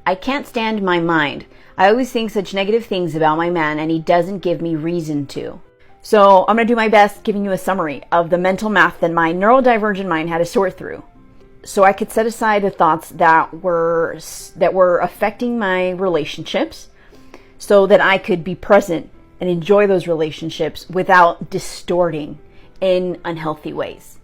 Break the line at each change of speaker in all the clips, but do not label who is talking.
I can't stand my mind. I always think such negative things about my man and he doesn't give me reason to. So I'm going to do my best giving you a summary of the mental math that my neurodivergent mind had to sort through. So I could set aside the thoughts that were affecting my relationships so that I could be present and enjoy those relationships without distorting in unhealthy ways.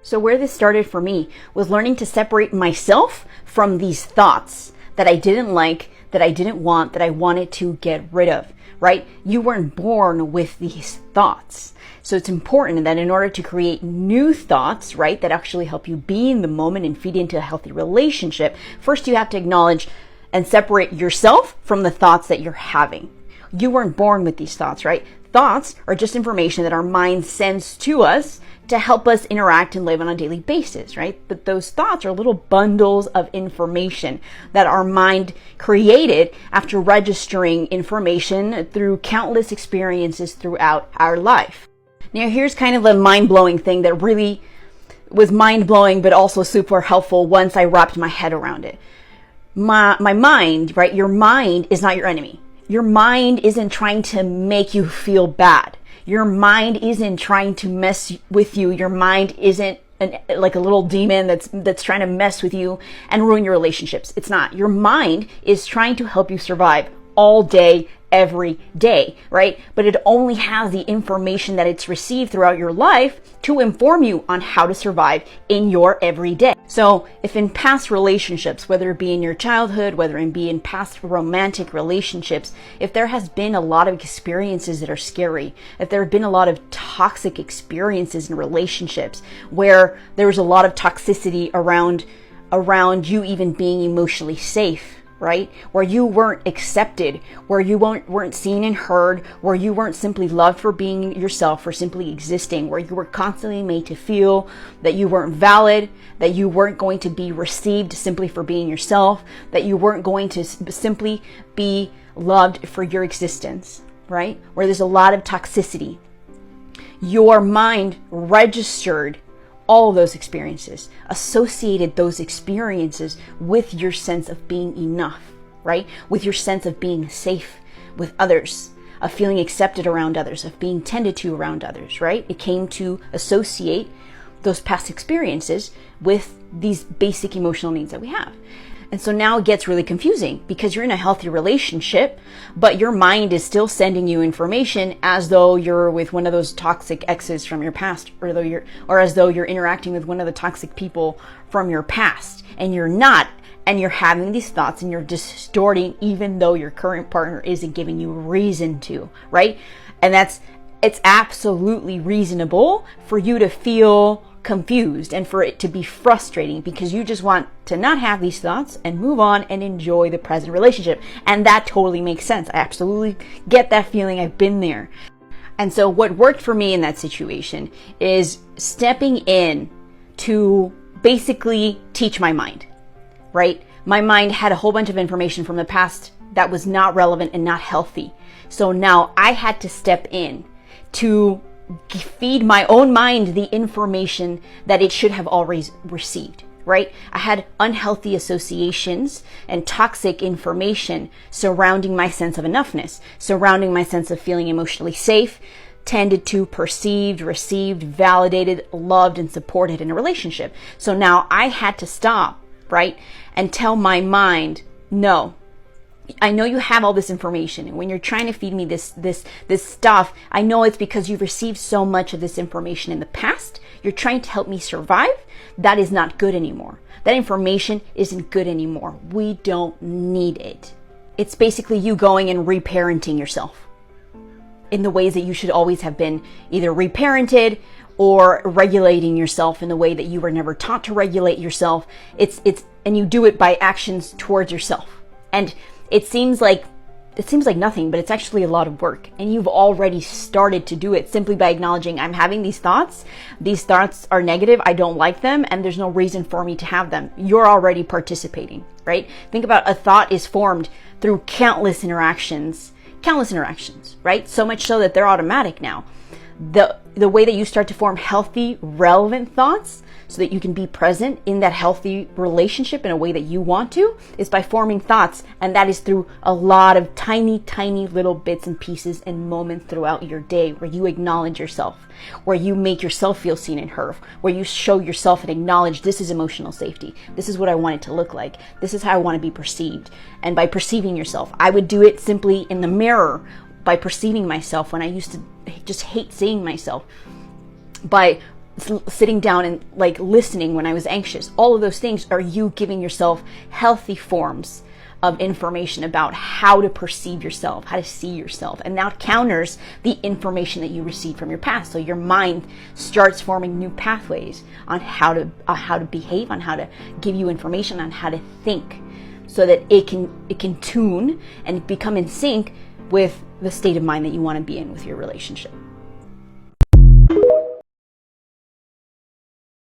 So where this started for me was learning to separate myself from these thoughts that I didn't like, that I didn't want, that I wanted to get rid of, right? You weren't born with these thoughts. So it's important that in order to create new thoughts, right, that actually help you be in the moment and feed into a healthy relationship, first you have to acknowledge and separate yourself from the thoughts that you're having. You weren't born with these thoughts, right? Thoughts are just information that our mind sends to us to help us interact and live on a daily basis, right? But those thoughts are little bundles of information that our mind created after registering information through countless experiences throughout our life. Now, here's kind of a mind-blowing thing that really was mind-blowing, but also super helpful once I wrapped my head around it. My mind, right? Your mind is not your enemy. Your mind isn't trying to make you feel bad. Your mind isn't trying to mess with you. Your mind isn't like a little demon that's trying to mess with you and ruin your relationships. It's not. Your mind is trying to help you survive all day, every day, right? But it only has the information that it's received throughout your life to inform you on how to survive in your everyday. So if in past relationships, whether it be in your childhood, whether it be in past romantic relationships, if there has been a lot of experiences that are scary, if there have been a lot of toxic experiences in relationships where there was a lot of toxicity around you even being emotionally safe, right? Where you weren't accepted, where you weren't seen and heard, where you weren't simply loved for being yourself, for simply existing, where you were constantly made to feel that you weren't valid, that you weren't going to be received simply for being yourself, that you weren't going to simply be loved for your existence, right? Where there's a lot of toxicity. Your mind registered all of those experiences, associated those experiences with your sense of being enough, right? With your sense of being safe with others, of feeling accepted around others, of being tended to around others, right? It came to associate those past experiences with these basic emotional needs that we have. And so now it gets really confusing because you're in a healthy relationship, but your mind is still sending you information as though you're with one of those toxic exes from your past, or as though you're interacting with one of the toxic people from your past, and you're not, and you're having these thoughts and you're distorting even though your current partner isn't giving you reason to, right? And it's absolutely reasonable for you to feel confused and for it to be frustrating because you just want to not have these thoughts and move on and enjoy the present relationship. And that totally makes sense. I absolutely get that feeling. I've been there. And so what worked for me in that situation is stepping in to basically teach my mind, right? My mind had a whole bunch of information from the past that was not relevant and not healthy. So now I had to step in to feed my own mind the information that it should have already received, right? I had unhealthy associations and toxic information surrounding my sense of enoughness, surrounding my sense of feeling emotionally safe, tended to, perceived, received, validated, loved, and supported in a relationship. So now I had to stop, right? And tell my mind, no, I know you have all this information, and when you're trying to feed me this stuff, I know it's because you've received so much of this information in the past. You're trying to help me survive. That is not good anymore. That information isn't good anymore. We don't need it. It's basically you going and reparenting yourself in the ways that you should always have been either reparented or regulating yourself in the way that you were never taught to regulate yourself. And you do it by actions towards yourself. And it seems like nothing, but it's actually a lot of work. And you've already started to do it simply by acknowledging I'm having these thoughts. These thoughts are negative. I don't like them. And there's no reason for me to have them. You're already participating, right? Think about a thought is formed through countless interactions, right? So much so that they're automatic now. the way that you start to form healthy, relevant thoughts so that you can be present in that healthy relationship in a way that you want to is by forming thoughts. And that is through a lot of tiny, tiny little bits and pieces and moments throughout your day where you acknowledge yourself, where you make yourself feel seen and heard, where you show yourself and acknowledge this is emotional safety. This is what I want it to look like. This is how I want to be perceived. And by perceiving yourself, I would do it simply in the mirror by perceiving myself when I used to just hate seeing myself, by sitting down and like listening when I was anxious. All of those things are you giving yourself healthy forms of information about how to perceive yourself, how to see yourself. And that counters the information that you received from your past. So your mind starts forming new pathways on how to behave, on how to give you information, on how to think, so that it can tune and become in sync with the state of mind that you want to be in with your relationship.